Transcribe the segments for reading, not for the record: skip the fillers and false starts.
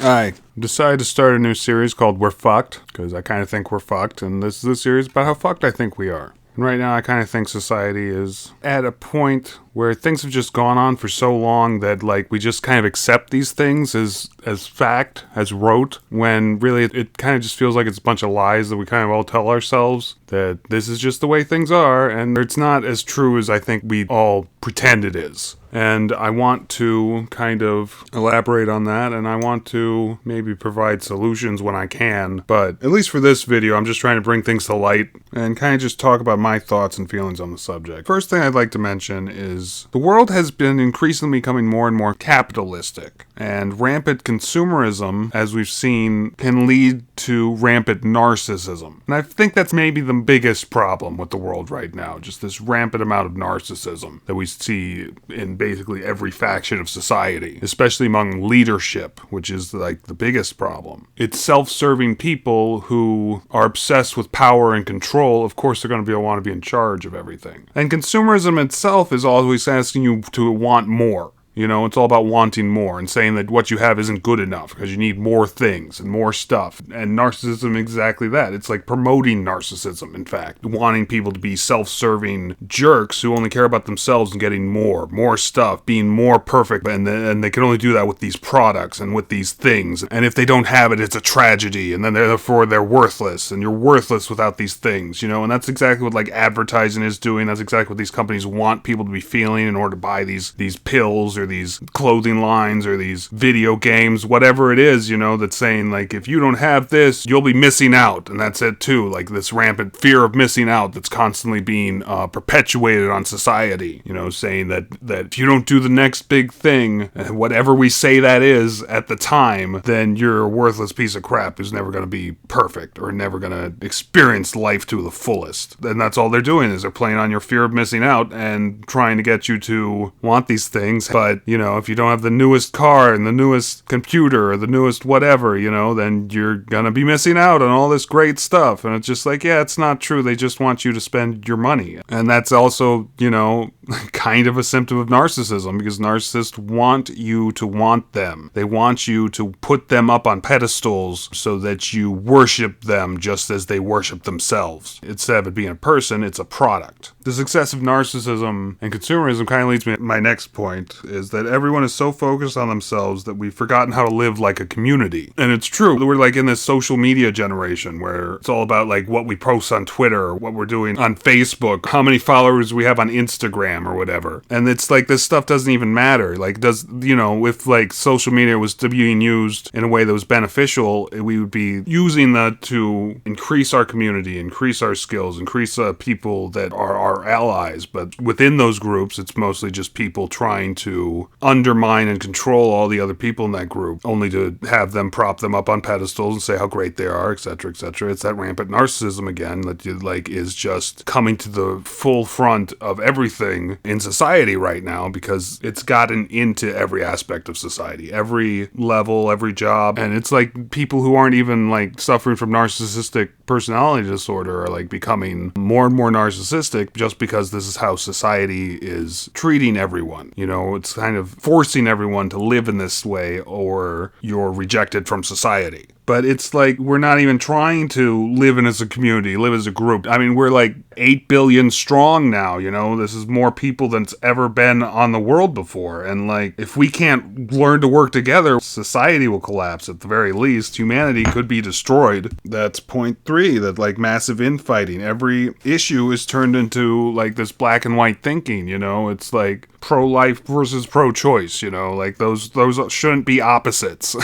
I decided to start a new series called We're Fucked, because I kind of think we're fucked, and this is a series about how fucked I think we are. And right now I kind of think society is at a point where things have just gone on for so long that, like, we just kind of accept these things as fact, as rote, when really it kind of just feels like it's a bunch of lies that we kind of all tell ourselves, that this is just the way things are, and it's not as true as I think we all pretend it is. And I want to kind of elaborate on that, and I want to maybe provide solutions when I can. But at least for this video, I'm just trying to bring things to light and kind of just talk about my thoughts and feelings on the subject. First thing I'd like to mention is the world has been increasingly becoming more and more capitalistic. And rampant consumerism, as we've seen, can lead to rampant narcissism. And I think that's maybe the biggest problem with the world right now, just this rampant amount of narcissism that we see in basically every faction of society, especially among leadership, which is like the biggest problem. It's self-serving people who are obsessed with power and control. Of course, they're going to want to be in charge of everything. And consumerism itself is always asking you to want more. You know, it's all about wanting more and saying that what you have isn't good enough because you need more things and more stuff. And narcissism, exactly that. It's like promoting narcissism, in fact. Wanting people to be self-serving jerks who only care about themselves and getting more stuff, being more perfect. And they can only do that with these products and with these things. And if they don't have it, it's a tragedy. And then therefore they're worthless. And you're worthless without these things, you know? And that's exactly what, like, advertising is doing. That's exactly what these companies want people to be feeling in order to buy these pills or these clothing lines or these video games, whatever it is, you know, that's saying, like, if you don't have this, you'll be missing out. And that's it too, like this rampant fear of missing out that's constantly being perpetuated on society, you know, saying that if you don't do the next big thing, whatever we say that is at the time, then you're a worthless piece of crap who's never going to be perfect or never going to experience life to the fullest. And that's all they're doing, is they're playing on your fear of missing out and trying to get you to want these things. But, you know, if you don't have the newest car and the newest computer or the newest whatever, you know, then you're gonna be missing out on all this great stuff. And it's just like, yeah, it's not true. They just want you to spend your money. And that's also, you know, kind of a symptom of narcissism, because narcissists want you to want them. They want you to put them up on pedestals so that you worship them just as they worship themselves. Instead of it being a person, it's a product. This excessive narcissism and consumerism kind of leads me to my next point, is that everyone is so focused on themselves that we've forgotten how to live like a community. And it's true. We're like in this social media generation where it's all about like what we post on Twitter, what we're doing on Facebook, how many followers we have on Instagram or whatever. And it's like this stuff doesn't even matter. Like, does, you know, if like social media was being used in a way that was beneficial, we would be using that to increase our community, increase our skills, increase people that are our allies. But within those groups, it's mostly just people trying to undermine and control all the other people in that group, only to have them prop them up on pedestals and say how great they are, etc., etc. It's that rampant narcissism again that like is just coming to the full front of everything in society right now, because it's gotten into every aspect of society, every level, every job. And it's like people who aren't even like suffering from narcissistic personality disorder are like becoming more and more narcissistic just because this is how society is treating everyone. You know, it's kind of forcing everyone to live in this way or you're rejected from society. But it's like we're not even trying to live in as a community, live as a group. I mean, we're like 8 billion strong now, you know? This is more people than's ever been on the world before. And like, if we can't learn to work together, society will collapse at the very least. Humanity could be destroyed. That's point 3, that like massive infighting. Every issue is turned into like this black and white thinking, you know? It's like pro-life versus pro-choice, you know? Like those shouldn't be opposites.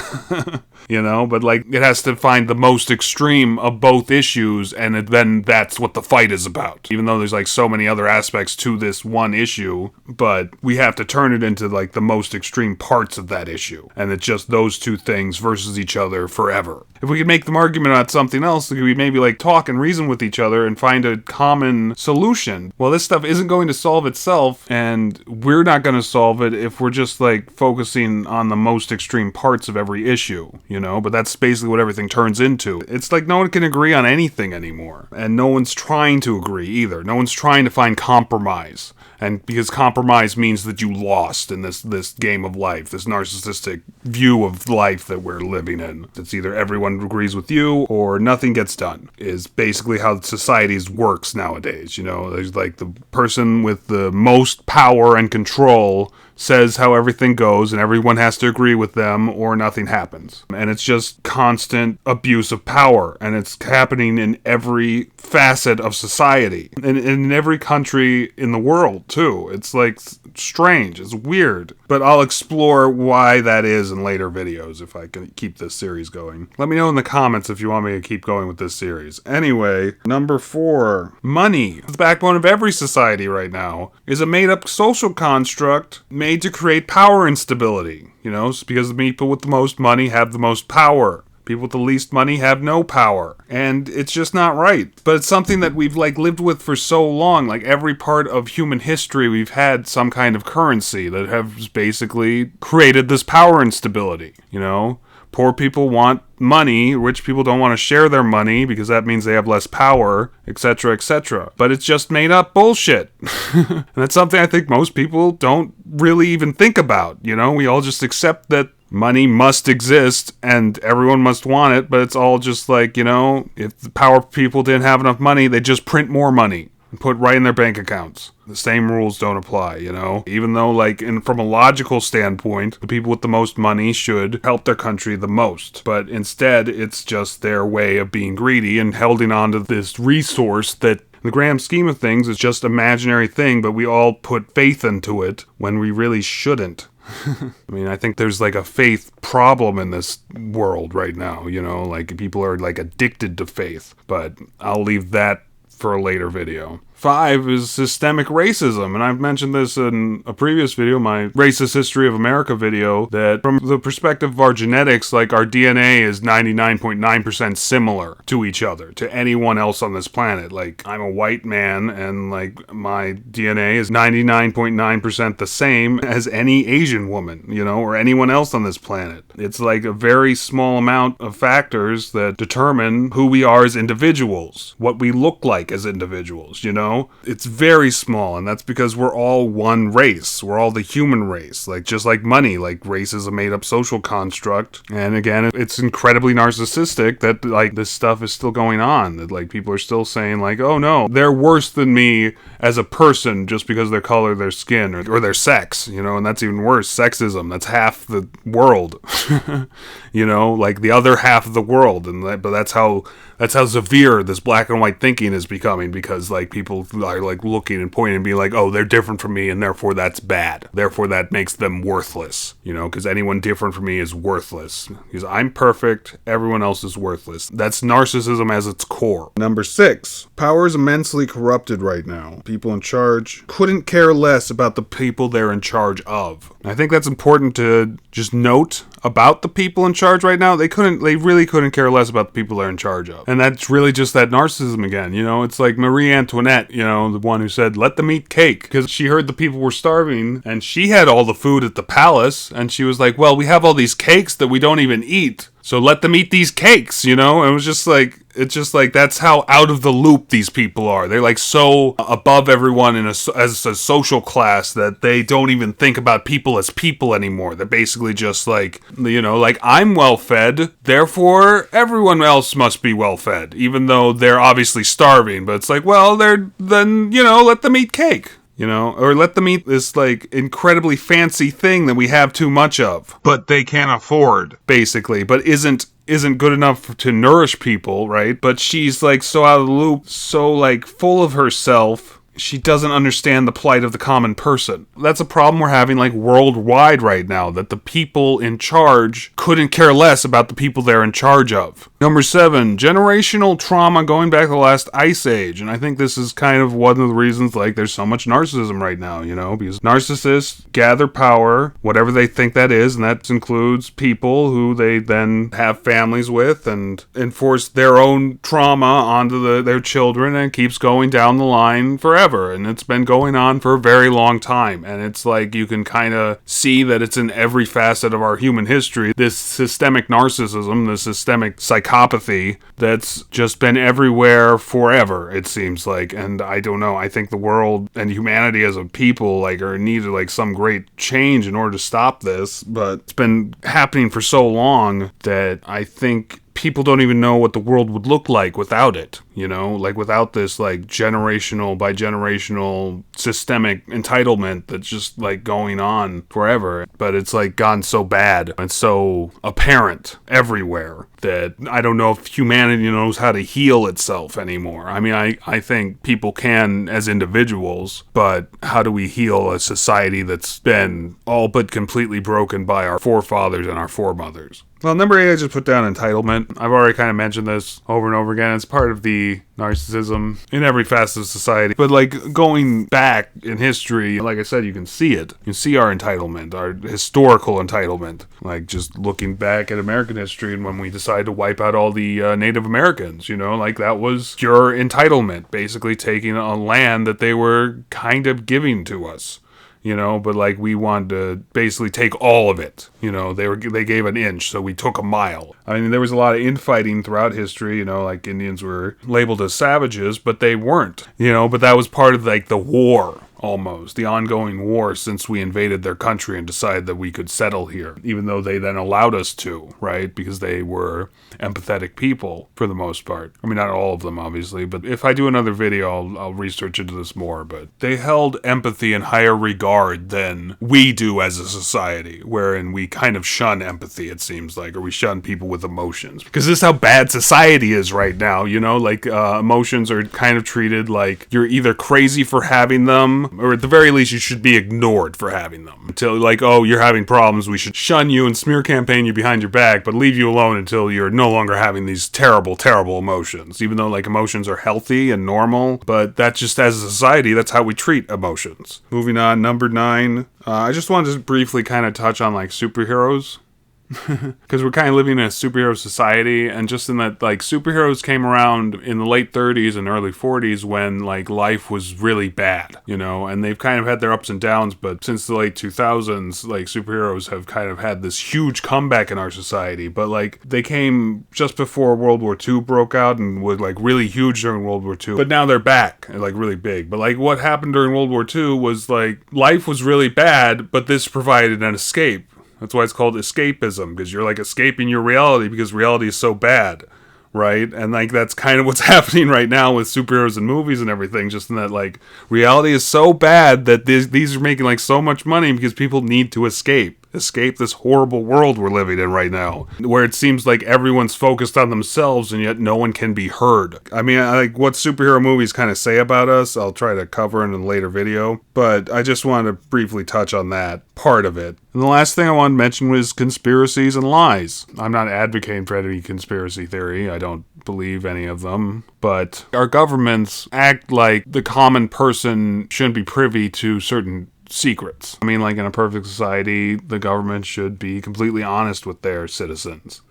You know, but like it has to find the most extreme of both issues, and then that's what the fight is about. Even though there's like so many other aspects to this one issue, but we have to turn it into like the most extreme parts of that issue, and it's just those two things versus each other forever. If we could make the argument about something else, we could maybe like talk and reason with each other and find a common solution. Well, this stuff isn't going to solve itself, and we're not going to solve it if we're just like focusing on the most extreme parts of every issue, but that's basically what everything turns into. It's like no one can agree on anything anymore, and no one's trying to agree either. No one's trying to find compromise. And because compromise means that you lost in this game of life, this narcissistic view of life that we're living in. It's either everyone agrees with you or nothing gets done, is basically how societies works nowadays. There's like the person with the most power and control says how everything goes, and everyone has to agree with them or nothing happens. And it's just constant abuse of power, and it's happening in every facet of society, and in every country in the world too. It's like strange, it's weird, but I'll explore why that is in later videos if I can keep this series going. Let me know in the comments if you want me to keep going with this series. Anyway, number 4, money. The backbone of every society right now is a made-up social construct made to create power instability, because the people with the most money have the most power. People with the least money have no power. And it's just not right. But it's something that we've lived with for so long. Like every part of human history, we've had some kind of currency that has basically created this power instability, Poor people want money, rich people don't want to share their money because that means they have less power, etc., etc. But it's just made up bullshit. And that's something I think most people don't really even think about, We all just accept that money must exist and everyone must want it, but it's all just like, if the power people didn't have enough money, they'd just print more money and put right in their bank accounts. The same rules don't apply, Even though, from a logical standpoint, the people with the most money should help their country the most. But instead, it's just their way of being greedy and holding on to this resource that, in the grand scheme of things, is just an imaginary thing, but we all put faith into it when we really shouldn't. I think there's a faith problem in this world right now, people are addicted to faith, but I'll leave that for a later video. 5 is systemic racism, and I've mentioned this in a previous video, my Racist History of America video, that from the perspective of our genetics, our DNA is 99.9% similar to each other, to anyone else on this planet. I'm a white man, and my DNA is 99.9% the same as any Asian woman, or anyone else on this planet. It's a very small amount of factors that determine who we are as individuals, what we look like as individuals, It's very small, and that's because we're all one race. We're all the human race. Just like money, race is a made-up social construct. And again, it's incredibly narcissistic that, this stuff is still going on. That, people are still saying, oh no, they're worse than me as a person just because of their color, their skin, or their sex, and that's even worse. Sexism, that's half the world, the other half of the world. But that's how severe this black and white thinking is becoming, because people are looking and pointing and being oh, they're different from me and therefore that's bad, therefore that makes them worthless, because anyone different from me is worthless, because I'm perfect, everyone else is worthless. That's narcissism as its core. Number 6, power is immensely corrupted right now. People in charge couldn't care less about the people they're in charge of. I think that's important to just note about the people in charge right now. They really couldn't care less about the people they're in charge of. And that's really just that narcissism again, It's like Marie Antoinette, the one who said, let them eat cake, because she heard the people were starving, and she had all the food at the palace, and she was like, well, we have all these cakes that we don't even eat, so let them eat these cakes, And it was just it's just that's how out of the loop these people are. They're so above everyone as a social class that they don't even think about people as people anymore. They're basically just I'm well fed, therefore everyone else must be well fed, even though they're obviously starving. But it's well, let them eat cake. Or let them eat this incredibly fancy thing that we have too much of, but they can't afford, basically, but isn't good enough to nourish people, right? But she's so out of the loop, so full of herself, she doesn't understand the plight of the common person. That's a problem we're having worldwide right now, that the people in charge couldn't care less about the people they're in charge of. Number 7, generational trauma going back to the last ice age. And I think this is kind of one of the reasons there's so much narcissism right now, because narcissists gather power, whatever they think that is, and that includes people who they then have families with and enforce their own trauma onto their children, and it keeps going down the line forever. forever, and it's been going on for a very long time. And it's like you can kind of see that it's in every facet of our human history. This systemic narcissism, this systemic psychopathy that's just been everywhere forever, it seems like. And I don't know, I think the world and humanity as a people like are in need of like some great change in order to stop this. But it's been happening for so long that I think people don't even know what the world would look like without it, you know, like without this like generational by generational systemic entitlement that's just like going on forever. But it's like gotten so bad and so apparent everywhere that I don't know if humanity knows how to heal itself anymore. I mean, I think people can as individuals, but how do we heal a society that's been all but completely broken by our forefathers and our foremothers? Well, number 8, I just put down entitlement. I've already kind of mentioned this over and over again. It's part of the narcissism in every facet of society. But like going back in history, like I said, you can see it. You can see our entitlement, our historical entitlement. Like just looking back at American history and when we decided to wipe out all the Native Americans, you know, like that was pure entitlement, basically taking a land that they were kind of giving to us. You know, but like we wanted to basically take all of it. You know, they gave an inch, so we took a mile. I mean, there was a lot of infighting throughout history. You know, like Indians were labeled as savages, but they weren't. You know, but that was part of like the war. Almost the ongoing war since we invaded their country and decided that we could settle here, even though they then allowed us to, right? Because they were empathetic people for the most part. I mean, not all of them, obviously, but if I do another video, I'll research into this more. But they held empathy in higher regard than we do as a society, wherein we kind of shun empathy, it seems like, or we shun people with emotions. Because this is how bad society is right now, you know? Like, emotions are kind of treated like you're either crazy for having them, or at the very least, you should be ignored for having them. Until, like, oh, you're having problems, we should shun you and smear campaign you behind your back, but leave you alone until you're no longer having these terrible, terrible emotions. Even though, like, emotions are healthy and normal, but that's just, as a society, that's how we treat emotions. Moving on, number 9. I just wanted to briefly kind of touch on, like, superheroes. Because we're kind of living in a superhero society, and just in that, like, superheroes came around in the late 30s and early 40s when, like, life was really bad, you know, and they've kind of had their ups and downs, but since the late 2000s, like, superheroes have kind of had this huge comeback in our society, but, like, they came just before World War II broke out and was, like, really huge during World War II, but now they're back, and, like, really big. But, like, what happened during World War II was, like, life was really bad, but this provided an escape. That's why it's called escapism, because you're like escaping your reality because reality is so bad, right? And like that's kind of what's happening right now with superheroes and movies and everything, just in that like reality is so bad that these are making like so much money because people need to escape this horrible world we're living in right now, where it seems like everyone's focused on themselves and yet no one can be heard. I mean, like what superhero movies kind of say about us, I'll try to cover in a later video, but I just wanted to briefly touch on that part of it. And the last thing I wanted to mention was conspiracies and lies. I'm not advocating for any conspiracy theory. I don't believe any of them, but our governments act like the common person shouldn't be privy to certain secrets. I mean, like in a perfect society, the government should be completely honest with their citizens,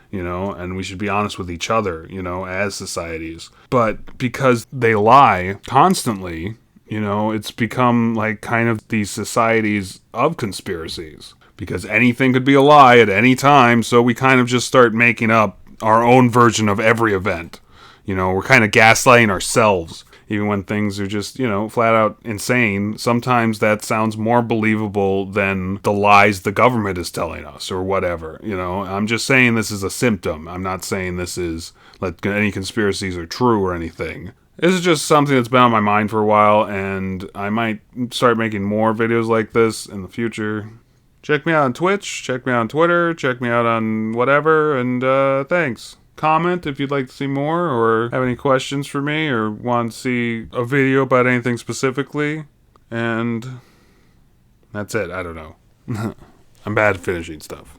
you know, and we should be honest with each other, you know, as societies. But because they lie constantly, you know, it's become like kind of these societies of conspiracies, because anything could be a lie at any time, so we kind of just start making up our own version of every event. You know, we're kind of gaslighting ourselves. Even when things are just, you know, flat out insane, sometimes that sounds more believable than the lies the government is telling us or whatever, you know. I'm just saying this is a symptom. I'm not saying this is, like, any conspiracies are true or anything. This is just something that's been on my mind for a while, and I might start making more videos like this in the future. Check me out on Twitch, check me out on Twitter, check me out on whatever, and thanks. Comment if you'd like to see more, or have any questions for me, or want to see a video about anything specifically. And that's it. I don't know. I'm bad at finishing stuff.